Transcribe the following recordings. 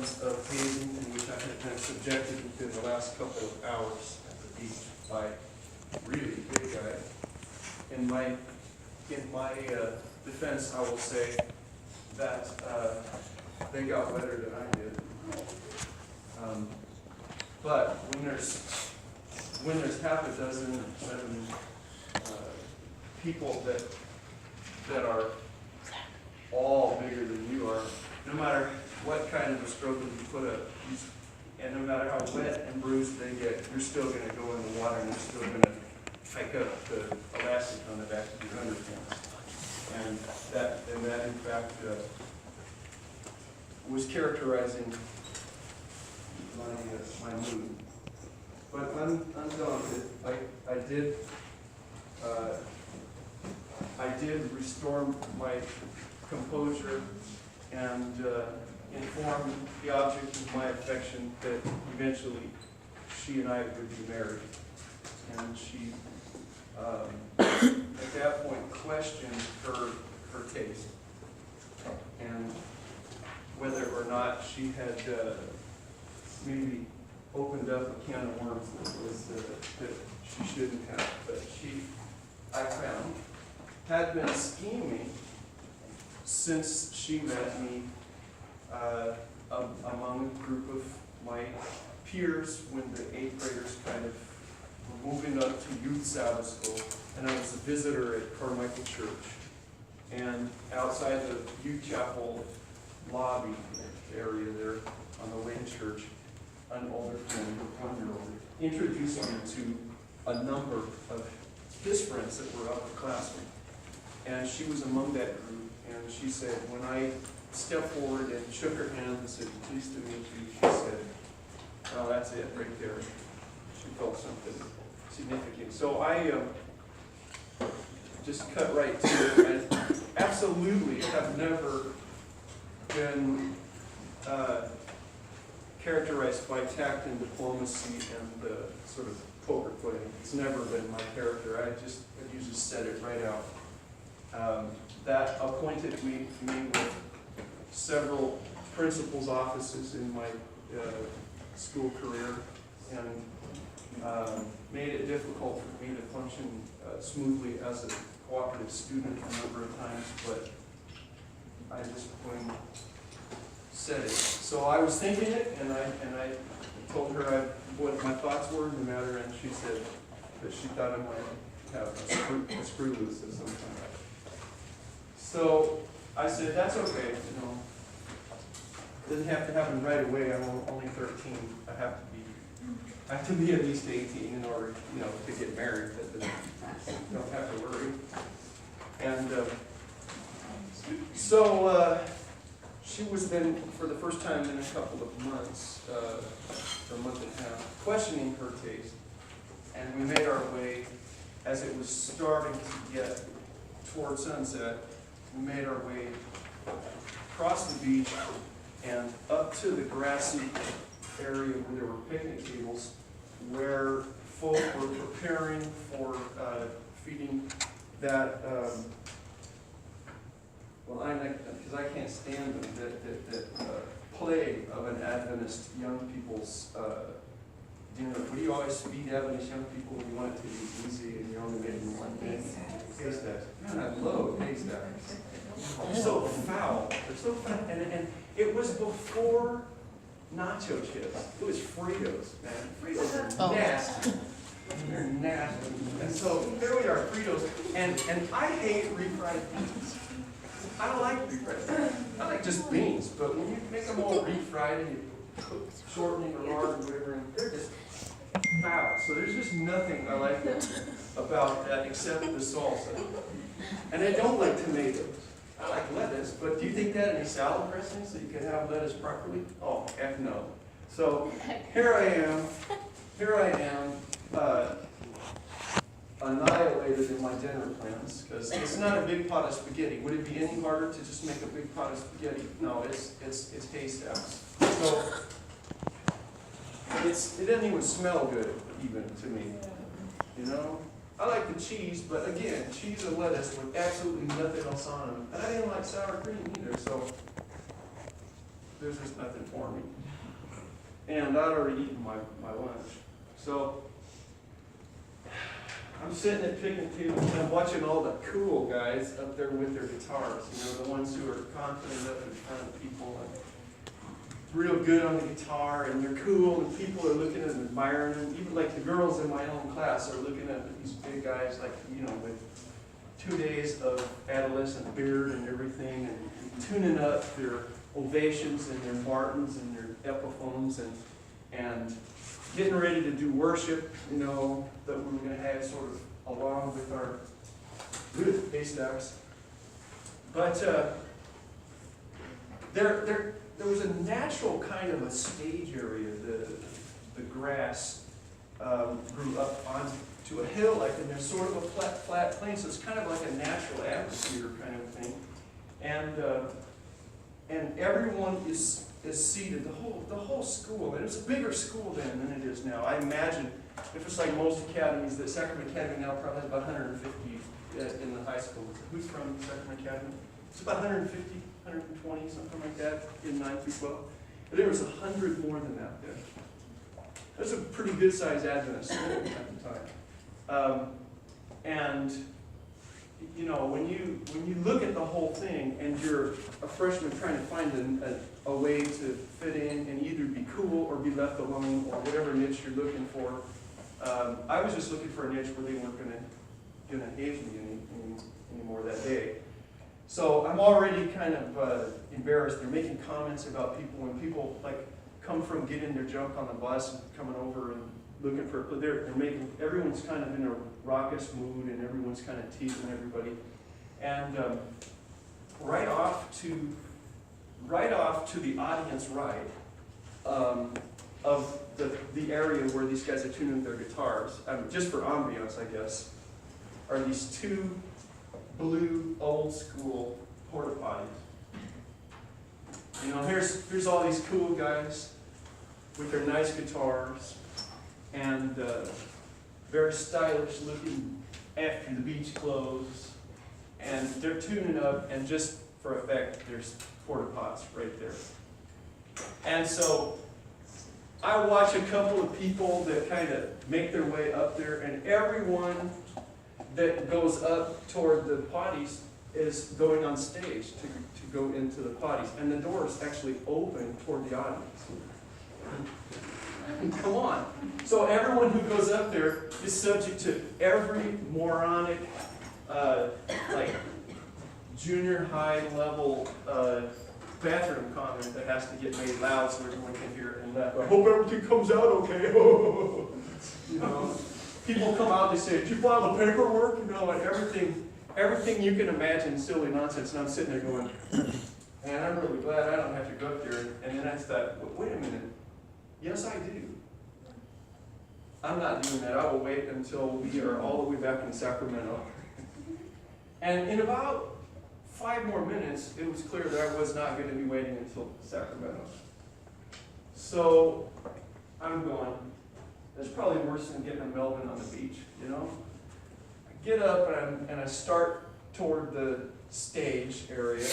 gallons of hazing in which I had been subjected within the last couple of hours at the beach by a really big guy. In my defense, I will say that they got wetter than I did. But when there's half a dozen or 7 people that are all bigger than you are, no matter what kind of a struggle you put up, and no matter how wet and bruised they get, you're still going to go in the water and you're still going to hike up the elastic on the back of your underpants. And that in fact was characterizing my mood. But undaunted, I did restore my composure and inform the object of my affection that eventually she and I would be married. And she, at that point, questioned her taste and whether or not she had maybe opened up a can of worms that she shouldn't have. But she, I found, had been scheming since she met me among a group of my peers when the 8th graders kind of were moving up to youth Sabbath school, and I was a visitor at Carmichael Church. And outside the youth chapel lobby area there on the way to church, an older friend, 1-year-old, introduced me to a number of his friends that were upperclassmen. And she was among that group, and she said, when I stepped forward and shook her hand and said, "Pleased to meet you," she said, "Oh, that's it right there." She felt something significant. So I just cut right to it. I absolutely have never been characterized by tact and diplomacy and sort of poker playing. It's never been my character. I usually said it right out. That appointed me with several principal's offices in my school career, and made it difficult for me to function smoothly as a cooperative student a number of times, but I just plain said it. So I was thinking it, and I told her what my thoughts were in the matter, and she said that she thought I might have a screw loose at some time. So I said, that's okay, It doesn't have to happen right away. I'm only 13. I have to be at least 18 in order, to get married. Don't have to worry. And so she was then, for the first time in a couple of months, or a month and a half, questioning her taste. And we made our way, as it was starting to get toward sunset, we made our way across the beach and up to the grassy area where there were picnic tables, where folk were preparing for feeding that, because I can't stand them, that plague of an Adventist young people's dinner. What do you always feed Adventist young people when you want it to be easy and you're only making one thing? Haystacks. Man, I love haystacks. They're so foul. They're so foul. And it was before nacho chips. It was Fritos, man. Fritos are nasty. They're nasty. And so here we are, Fritos. And I hate refried beans. I don't like refried beans. I like just beans. But when you make them all refried and you cook shortening or lard or whatever, and they're just foul. So there's just nothing I like about that except the salsa. And I don't like tomatoes. I like lettuce, but do you think that in a salad dressing so you can have lettuce properly? Oh, heck no. So here I am, annihilated in my dinner plans, because it's not a big pot of spaghetti. Would it be any harder to just make a big pot of spaghetti? No, it's haystacks. So it doesn't even smell good, even to me. I like the cheese, but again, cheese and lettuce with absolutely nothing else on them. And I didn't like sour cream either, so there's just nothing for me. And I'd already eaten my lunch. So I'm sitting at picnic tables and I'm watching all the cool guys up there with their guitars, the ones who are confident up in front of people and real good on the guitar, and they're cool, and people are looking at them, admiring them. Even like the girls in my own class are looking at these big guys, like, with 2 days of adolescent beard and everything, and tuning up their Ovations and their Martins and their Epiphones, and getting ready to do worship, that we were going to have sort of along with our haystacks. But there was a natural kind of a stage area. The grass grew up onto a hill, and there's sort of a flat plain, so it's kind of like a natural atmosphere kind of thing. And everyone is seated, the whole school, and it's a bigger school then than it is now. I imagine if it's like most academies, the Sacrament Academy now probably has about 150 in the high school. Who's from Sacrament Academy? It's about 150, 120, something like that, in 9 through 12. But there was 100 more than that there. That's a pretty good-sized Adventist school at the time. When you look at the whole thing, and you're a freshman trying to find a way to fit in and either be cool or be left alone or whatever niche you're looking for, I was just looking for a niche where they weren't going to haze me anymore that day. So I'm already kind of embarrassed. They're making comments about people when people come from getting their junk on the bus and coming over and looking for. They're making, everyone's kind of in a raucous mood, and everyone's kind of teasing everybody. And right off to the audience right of the area where these guys are tuning their guitars, just for ambiance, I guess, are these two blue old school porta potties. Here's all these cool guys with their nice guitars and very stylish looking after the beach clothes, and they're tuning up, and just for effect, there's porta pots right there. And so I watch a couple of people that kind of make their way up there, and everyone that goes up toward the potties is going on stage to go into the potties, and the door is actually open toward the audience. Come on. So everyone who goes up there is subject to every moronic, junior high level bathroom comment that has to get made loud so everyone can hear it and laugh. I hope everything comes out okay. People come out and they say, "Did you file the paperwork?" And everything you can imagine, silly nonsense. And I'm sitting there going, "Man, I'm really glad I don't have to go up there." And then I thought, wait a minute. Yes, I do. I'm not doing that. I will wait until we are all the way back in Sacramento. And in about 5 more minutes, it was clear that I was not going to be waiting until Sacramento. So I'm going, that's probably worse than getting a Melvin on the beach, I get up and I start toward the stage area.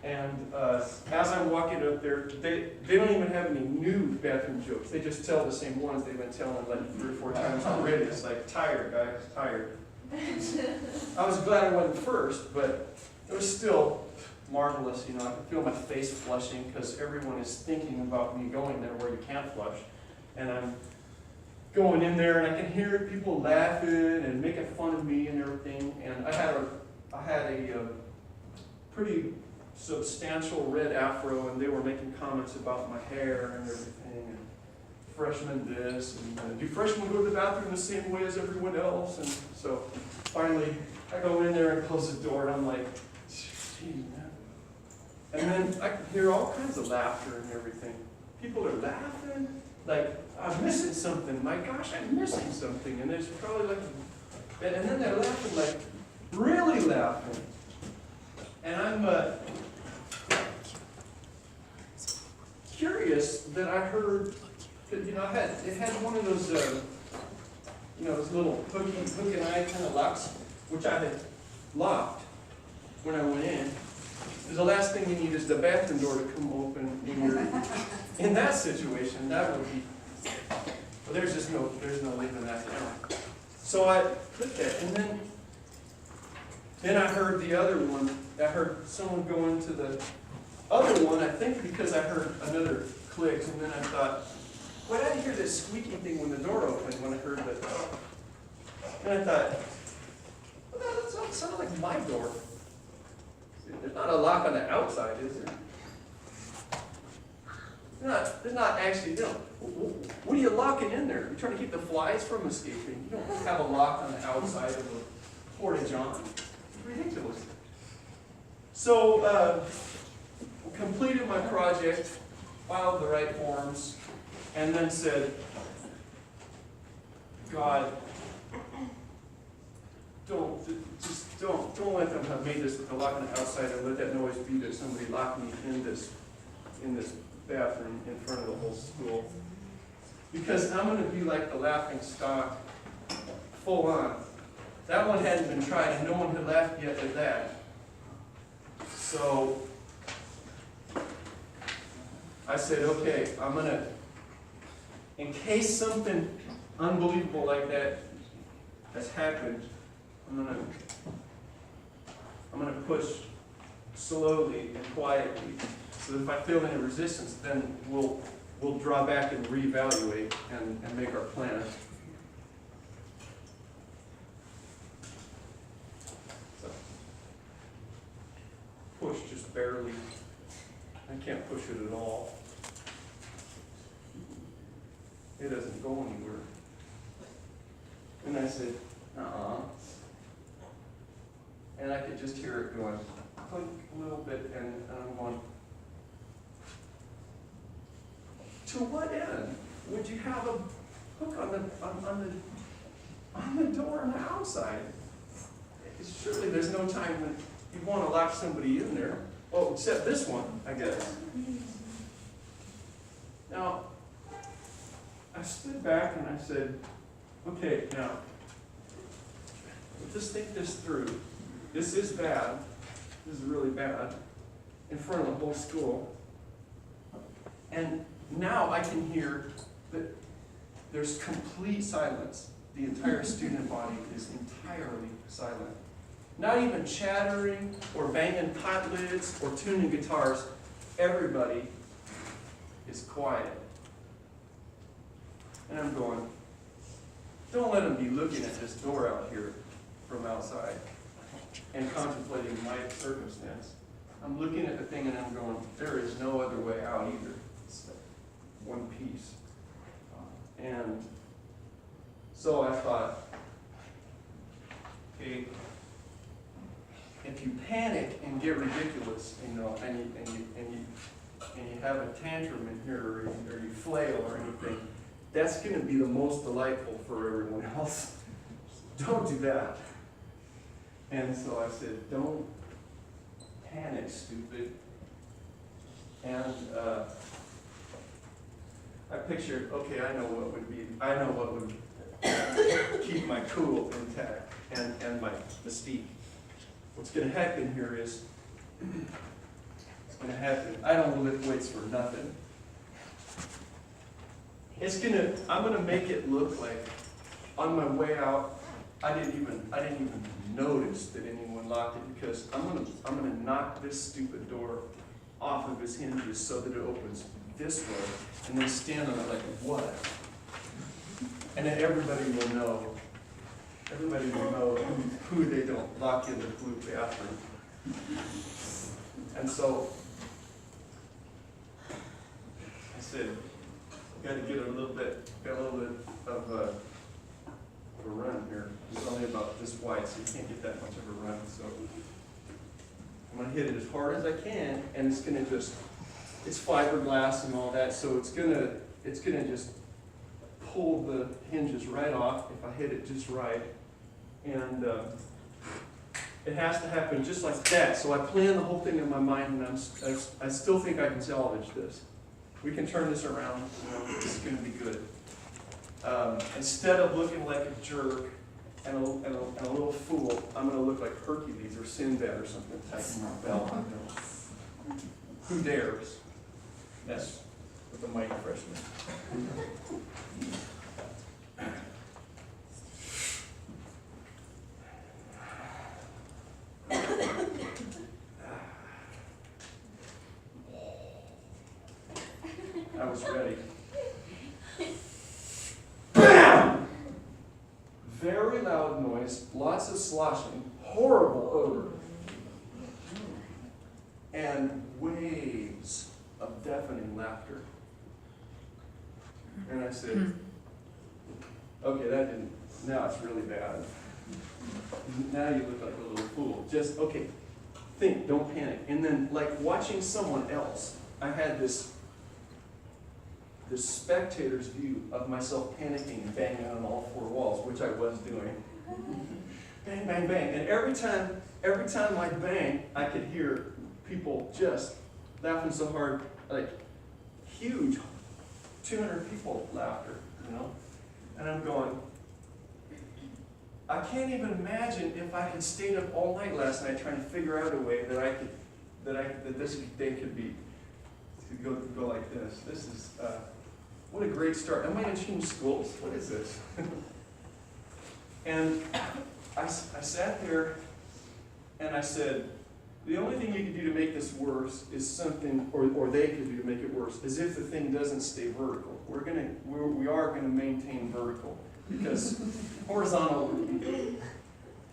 And as I'm walking up there, they don't even have any new bathroom jokes. They just tell the same ones they've been telling 3 or 4 times already. It's like, tired, guys, tired. I was glad I wasn't first, but it was still marvelous. I can feel my face flushing because everyone is thinking about me going there where you can't flush. And I'm going in there, and I can hear people laughing and making fun of me and everything. And I had a pretty substantial red afro, and they were making comments about my hair and everything, and freshmen this, and do freshmen go to the bathroom the same way as everyone else? And so finally I go in there and close the door, and I'm like, gee, man. And then I can hear all kinds of laughter and everything. People are laughing like, I'm missing something. My gosh, I'm missing something. And there's probably and then they're laughing really laughing. And I'm curious that I heard that, it had one of those, those little hook and eye kind of locks, which I had locked when I went in. the last thing you need is the bathroom door to come open when you're in that situation. That would be, well, there's no leaving that down. So I put that, and then I heard the other one. I heard someone go into the other one, I think because I heard another click, and then I thought, why did I hear this squeaking thing when the door opened when I heard that? And I thought, well, that sounded like my door. There's not a lock on the outside, is there? There's not actually, what are you locking in there? You're trying to keep the flies from escaping. You don't have a lock on the outside of a porta-john. It's ridiculous. So, completed my project, filed the right forms, and then said, God, don't let them have made this with the lock on the outside and let that noise be that somebody locked me in this bathroom in front of the whole school. Because I'm going to be like the laughing stock, full on. That one hadn't been tried and no one had laughed yet at that. So I said, okay, I'm going to, in case something unbelievable like that has happened, I'm going to push slowly and quietly. So that if I feel any resistance, then we'll draw back and reevaluate and make our plan. So push just barely. I can't push it at all. It doesn't go anywhere. And I said, and I could just hear it going clink a little bit, and I'm going, to what end would you have a hook on the door on the outside? Surely there's no time when you want to lock somebody in there. Well, except this one, I guess. Now, I stood back and I said, okay, now, let's think this through. This is bad. This is really bad. In front of the whole school. And now I can hear that there's complete silence. The entire student body is entirely silent. Not even chattering or banging pot lids or tuning guitars. Everybody is quiet. And I'm going, don't let them be looking at this door out here from outside and contemplating my circumstance. I'm looking at the thing and I'm going, there is no other way out either. It's one piece. And so I thought, okay, if you panic and get ridiculous, and you have a tantrum in here, or you flail or anything, that's going to be the most delightful for everyone else. Don't do that. And so I said, don't panic, stupid. And I pictured, okay, I know what would keep my cool intact and my mystique. What's going to happen here is, I don't lift weights for nothing. I'm gonna make it look like on my way out, I didn't even notice that anyone locked it, because I'm gonna knock this stupid door off of its hinges so that it opens this way, and then stand on it like what? And then everybody will know who they don't lock in the blue bathroom. And so I said, got to get a little bit of a run here. It's only about this wide, so you can't get that much of a run. So I'm going to hit it as hard as I can, and it's going to it's fiberglass and all that, so it's going to just pull the hinges right off if I hit it just right. And it has to happen just like that. So I plan the whole thing in my mind, and I still think I can salvage this. We can turn this around. This is going to be good. Instead of looking like a jerk and a little fool, I'm going to look like Hercules or Sinbad or something, tightening my belt. Who dares? That's with the mighty freshman. I was ready. BAM! Very loud noise, lots of sloshing, horrible odor, and waves of deafening laughter. And I said, okay, that didn't, now it's really bad. Now you look like a little fool. Just, okay, think, don't panic. And then, like watching someone else, I had this spectator's view of myself panicking and banging on all four walls, which I was doing. Bang, bang, bang. And every time I bang, I could hear people just laughing so hard, like huge 200 people laughter, you know? And I'm going, I can't even imagine if I had stayed up all night last night trying to figure out a way that this day could be, to go like this. This is, what a great start. Am I going to change schools? What is this? And I sat there and I said, the only thing you can do to make this worse is something, or they could do to make it worse, is if the thing doesn't stay vertical. We are gonna maintain vertical, because horizontal would be,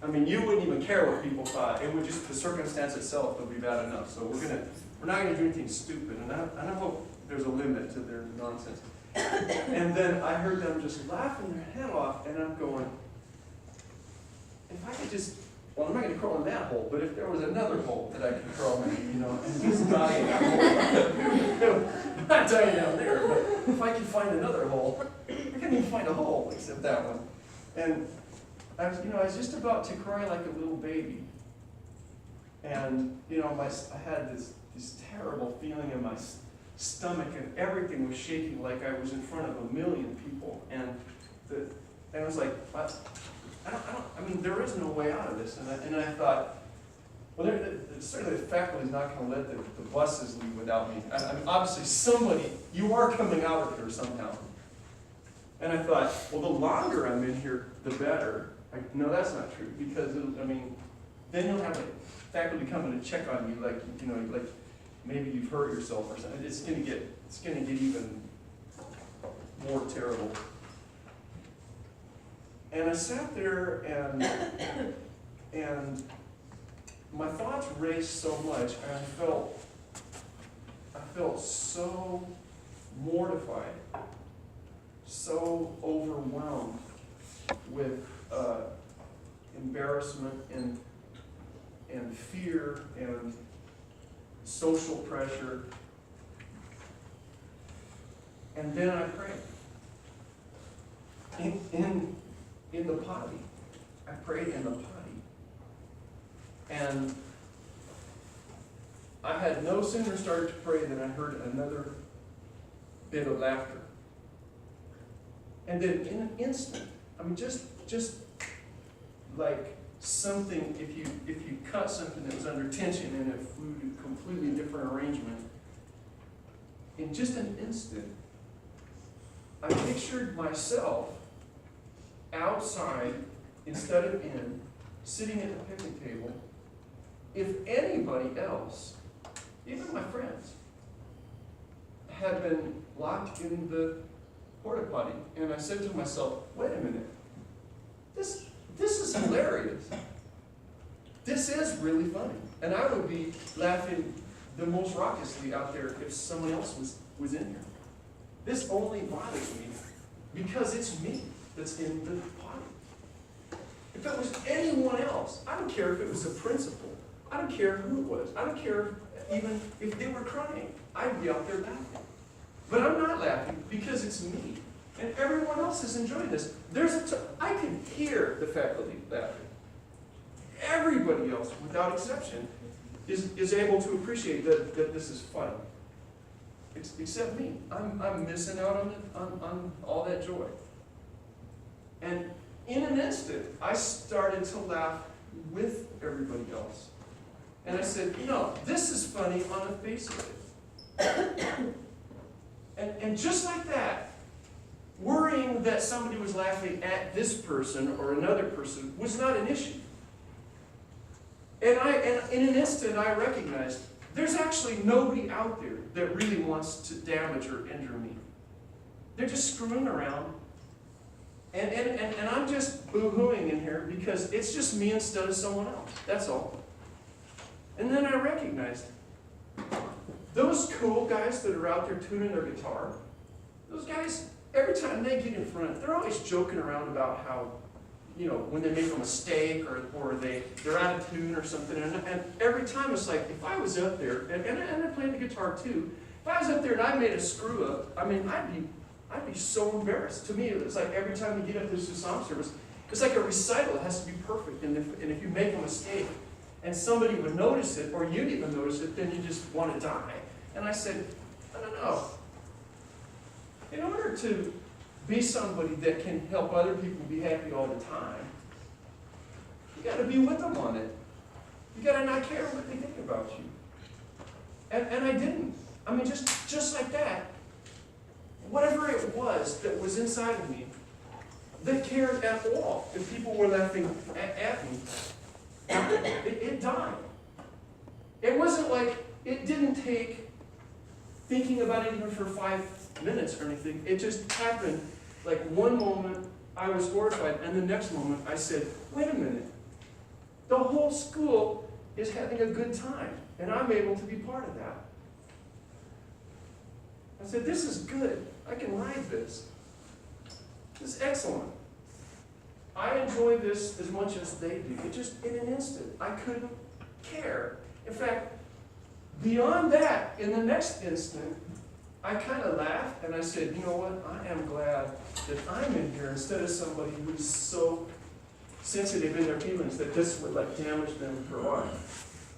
I mean, you wouldn't even care what people thought. It would just, the circumstance itself would be bad enough. So we're not gonna do anything stupid, and I hope there's a limit to their nonsense. And then I heard them just laughing their head off, and I'm going, if I could just, well, I'm not going to crawl in that hole, but if there was another hole that I could crawl in, you know, and just die in that hole. I'm not dying down there, but if I could find another hole, I couldn't even find a hole except that one. And I was just about to cry like a little baby. And, I had this terrible feeling in my stomach, and everything was shaking like I was in front of 1 million people. And I was like, I mean, there is no way out of this. And I thought, well, certainly the faculty is not going to let the buses leave without me. I mean, obviously you are coming out of here somehow. And I thought, well, the longer I'm in here, the better. No, that's not true, because, then you'll have faculty coming to check on you, like maybe you've hurt yourself or something. It's going to get even more terrible. And I sat there and my thoughts raced so much, and I felt so mortified, so overwhelmed with embarrassment and fear and social pressure. And then I prayed. In the potty. I prayed in the potty. And I had no sooner started to pray than I heard another bit of laughter. And then in an instant, just like something, if you cut something that was under tension and it flew to a completely different arrangement, in just an instant, I pictured myself outside instead of in, sitting at the picnic table. If anybody else, even my friends, had been locked in the porta potty, and I said to myself, wait a minute, this is hilarious. This is really funny. And I would be laughing the most raucously out there if someone else was in here. This only bothers me because it's me that's in the potty. If it was anyone else, I don't care if it was a principal. I don't care who it was. I don't care even if they were crying. I'd be out there laughing. But I'm not laughing because it's me. And everyone else is enjoying this. I can hear the faculty laughing. Everybody else, without exception, is able to appreciate that this is fun. Except me. I'm missing out on all that joy. And in an instant, I started to laugh with everybody else. And I said, no, this is funny on the face of it. And just like that, worrying that somebody was laughing at this person or another person was not an issue. And in an instant, I recognized there's actually nobody out there that really wants to damage or injure me. They're just screwing around. And I'm just boo-hooing in here because it's just me instead of someone else. That's all. And then I recognized those cool guys that are out there tuning their guitar, those guys, every time they get in front, they're always joking around about how, when they make a mistake or they're out of tune or something. And every time it's like, if I was up there, and I played the guitar too, if I was up there and I made a screw up, I mean, I'd be so embarrassed. To me, it's like every time we get up to the psalm service, it's like a recital. It has to be perfect. And if you make a mistake and somebody would notice it, or you'd even notice it, then you just want to die. And I said, I don't know. In order to be somebody that can help other people be happy all the time, you got to be with them on it. You got to not care what they think about you. And I didn't. I mean, just like that. Whatever it was that was inside of me that cared at all, if people were laughing at me, it died. It wasn't like, it didn't take thinking about it even for 5 minutes or anything. It just happened. Like one moment I was horrified, and the next moment I said, wait a minute. The whole school is having a good time, and I'm able to be part of that. I said, this is good. I can ride this. This is excellent. I enjoy this as much as they do. It just, in an instant, I couldn't care. In fact, beyond that, in the next instant, I kind of laughed and I said, you know what? I am glad that I'm in here instead of somebody who's so sensitive in their feelings that this would damage them for life.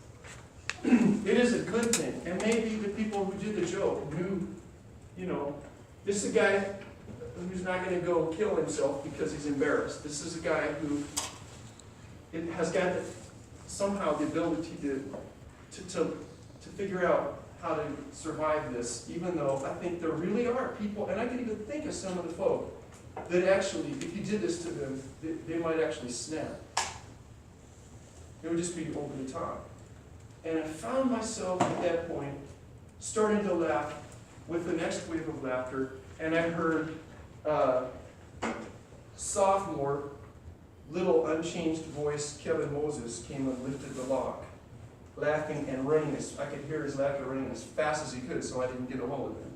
It is a good thing. And maybe the people who did the joke knew, this is a guy who's not going to go kill himself because he's embarrassed. This is a guy who has got somehow the ability to figure out how to survive this, even though I think there really are people, and I can even think of some of the folk that actually, if you did this to them, they might actually snap. It would just be over the top. And I found myself at that point starting to laugh with the next wave of laughter, and I heard sophomore, little unchanged voice Kevin Moses came and lifted the lock, laughing and running. I could hear his laughter running as fast as he could, so I didn't get a hold of him.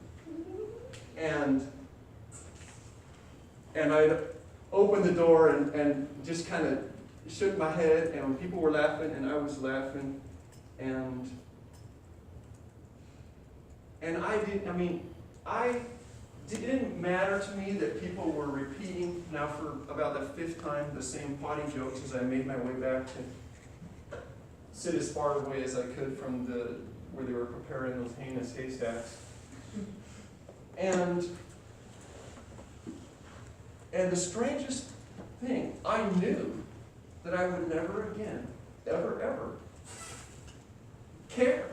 And I opened the door and just kind of shook my head, and people were laughing, and I was laughing, and it didn't matter to me that people were repeating now for about the 5th time the same potty jokes as I made my way back to sit as far away as I could from where they were preparing those heinous haystacks. And the strangest thing, I knew that I would never again, ever care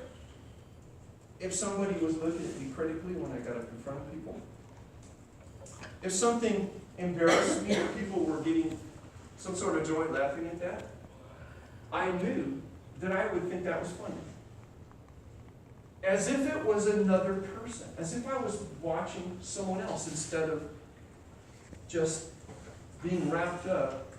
if somebody was looking at me critically when I got up in front of people. If something embarrassed me or people were getting some sort of joy laughing at that, I knew that I would think that was funny. As if it was another person, as if I was watching someone else instead of just being wrapped up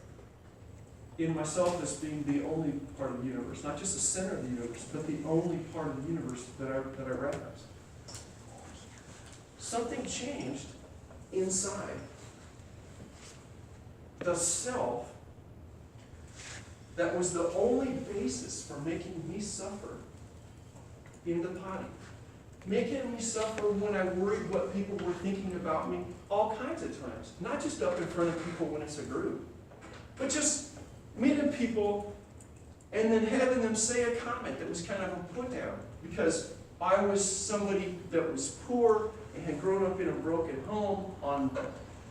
in myself as being the only part of the universe, not just the center of the universe, but the only part of the universe that I recognize. Something changed inside. The self that was the only basis for making me suffer in the potty, making me suffer when I worried what people were thinking about me all kinds of times, not just up in front of people when it's a group, but just meeting people and then having them say a comment that was kind of a put down because I was somebody that was poor and had grown up in a broken home on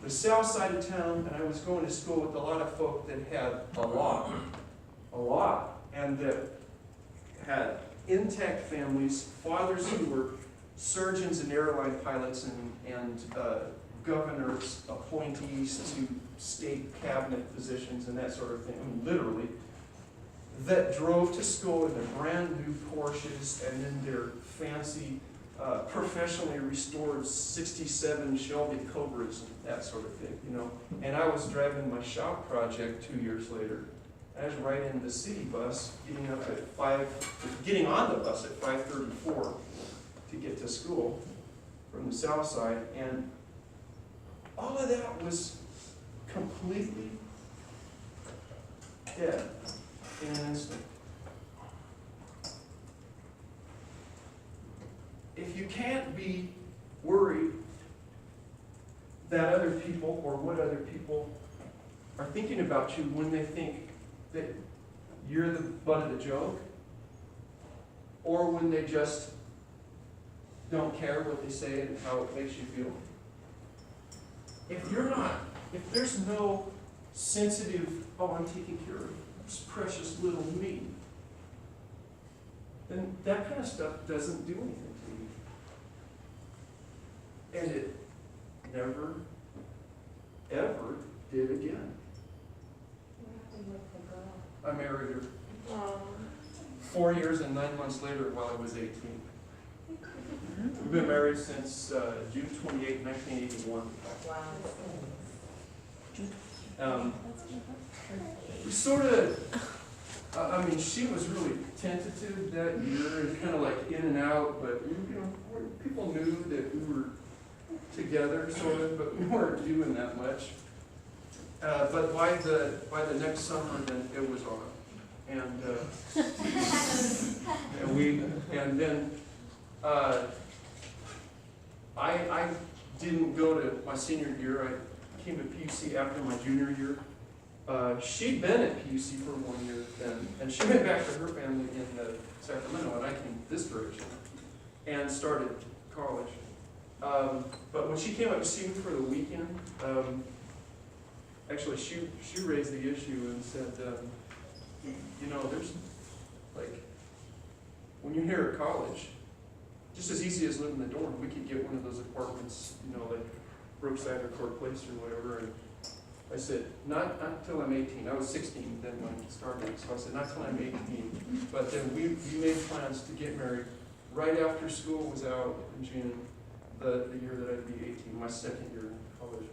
the south side of town, and I was going to school with a lot of folk that had a lot, and that had intact families, fathers who were surgeons and airline pilots and governors, appointees to state cabinet positions and that sort of thing, I mean, literally, that drove to school in their brand new Porsches and in their fancy, professionally restored 67 Shelby Cobras and that sort of thing, you know. And I was driving my shop project 2 years later. I was riding in the city bus, getting on the bus at 5:34 to get to school from the south side, and all of that was completely dead in an instant. If you can't be worried that other people or what other people are thinking about you when they think that you're the butt of the joke, or when they just don't care what they say and how it makes you feel, if there's no sensitive, oh, I'm taking care of this precious little me, then that kind of stuff doesn't do anything to you. And it never, ever did again. I married her 4 years and 9 months later while I was 18. We've been married since June 28, 1981. Wow. We sort of, I mean, she was really tentative that year and kind of like in and out, but you know, people knew that we were together, sort of, but we weren't doing that much. But by the next summer, then it was on, and then I didn't go to my senior year. I came to PUC after my junior year. She'd been at PUC for 1 year then, and she went back to her family in Sacramento, and I came this direction and started college. But when she came up to see me for the weekend, actually she raised the issue and said, you know, there's like, when you're here at college, just as easy as living in the dorm, we could get one of those apartments, you know, like Brookside or Court Place or whatever. And I said, not until I'm 18. I was 16 then when it started, so I said, not till I'm 18. But then we made plans to get married right after school was out in June, the year that I'd be 18, my second year in college.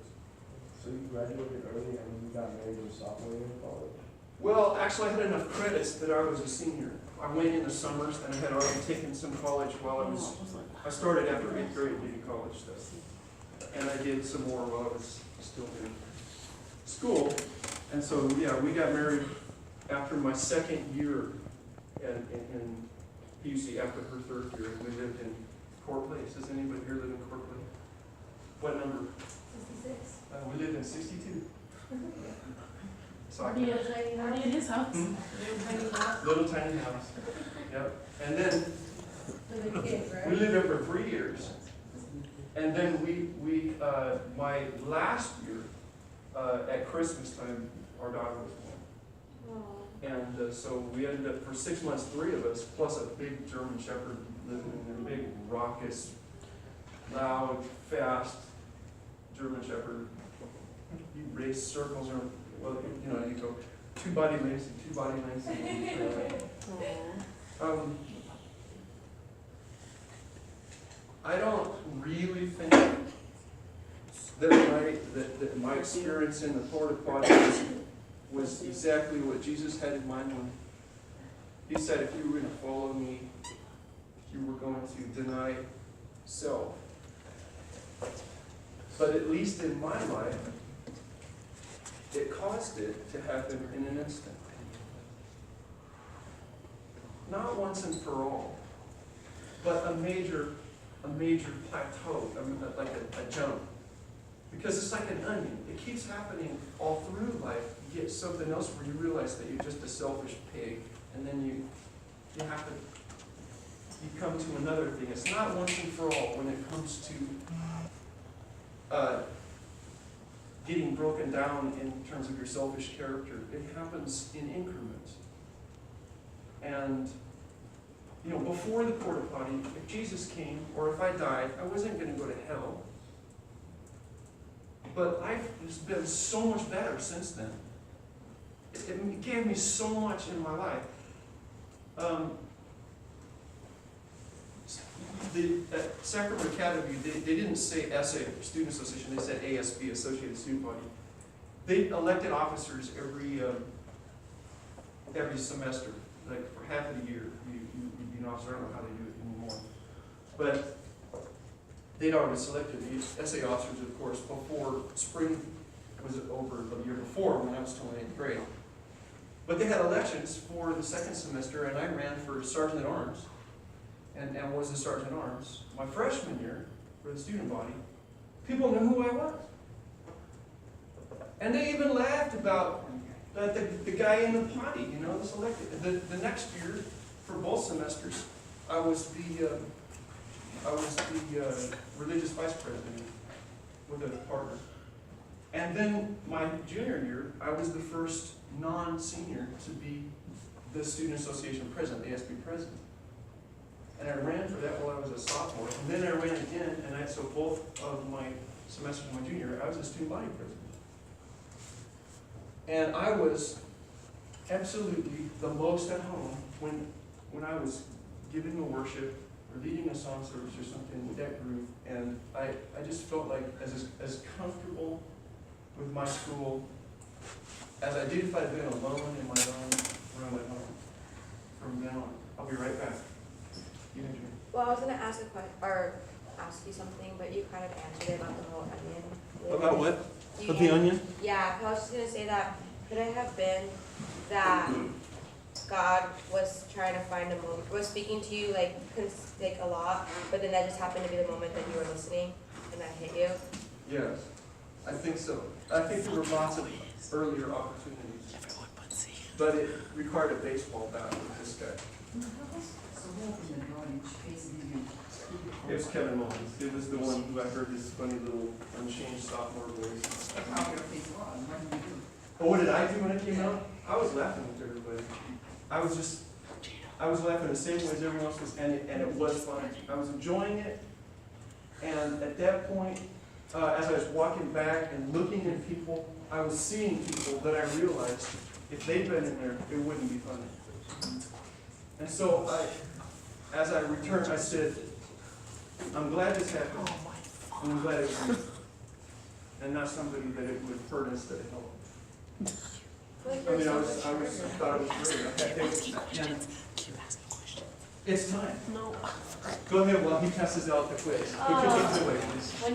So you graduated early and you got married in sophomore year in college? Well, actually, I had enough credits that I was a senior. I went in the summers, and I had already taken some college while I started after 8th grade doing college stuff. And I did some more while I was still in school. And so, yeah, we got married after my second year in PUC, after her third year. We lived in Court Place. Does anybody here live in Court Place? What number? 66. We lived in 62. So Party in his house. little tiny house. Yep. And then we lived there for 3 years. And then we my last year, at Christmas time, our daughter was born. And so we ended up, for 6 months, 3 of us, plus a big German Shepherd living in there, big, raucous, loud, fast German Shepherd. You race circles around, well, you know, you go 2 body lengths and 2 body lengths. I don't really think that my experience in the porta potty was exactly what Jesus had in mind when he said, if you were going to follow me, you were going to deny self. But at least in my life, it caused it to happen in an instant. Not once and for all, but a major plateau, I mean, like a jump. Because it's like an onion. It keeps happening all through life. You get something else where you realize that you're just a selfish pig, and then you come to another thing. It's not once and for all when it comes to getting broken down in terms of your selfish character. It happens in increments. And you know, before the porta potty, if Jesus came, or if I died, I wasn't gonna go to hell. But I've just been so much better since then. It gave me so much in my life. At Sacramento Academy, they didn't say SA, Student Association, they said ASB, Associated Student Body. They elected officers every semester, like for half of the year, you'd be an officer. I don't know how they do it anymore. But they'd already selected the SA officers, of course, before spring was over the year before when I was still in 8th grade. But they had elections for the second semester, and I ran for Sergeant at Arms, and was a Sergeant at Arms. My freshman year, for the student body, people knew who I was. And they even laughed about the guy in the potty, you know, was elected. The next year, for both semesters, I was the religious vice president with a partner. And then my junior year, I was the first non-senior to be the Student Association president, the ASB president. And I ran for that while I was a sophomore. And then I ran again, and so both of my semesters of my junior year, I was a student body president. And I was absolutely the most at home when I was giving a worship or leading a song service or something with that group. And I just felt like as comfortable with my school as I did if I'd been alone in my own room at home. From then on, I'll be right back. You enjoy. Well, I was gonna ask a question, or ask you something, but you kind of answered it about the whole onion. About what? You Of the onion? Yeah, I was just gonna say that, could it have been that God was trying to find a moment, was speaking to you like a lot, but then that just happened to be the moment that you were listening, and that hit you? Yes, I think so. I think there were lots of earlier opportunities. But it required a baseball bat with this guy. It was Kevin Mullins. It was the one who I heard this funny little unchanged sophomore voice. Oh, what did I do when it came out? I was laughing with everybody. I was laughing the same way as everyone else was, and it was fun. I was enjoying it, and at that point, as I was walking back and looking at people, I was seeing people that I realized if they'd been in there, it wouldn't be funny. And so as I returned, I said, I'm glad this happened, and I'm glad it was me, and not somebody that it would hurt instead of help. I mean, I thought it was great. It's time. No. Go ahead while he passes out the quiz. Put your kids away, please.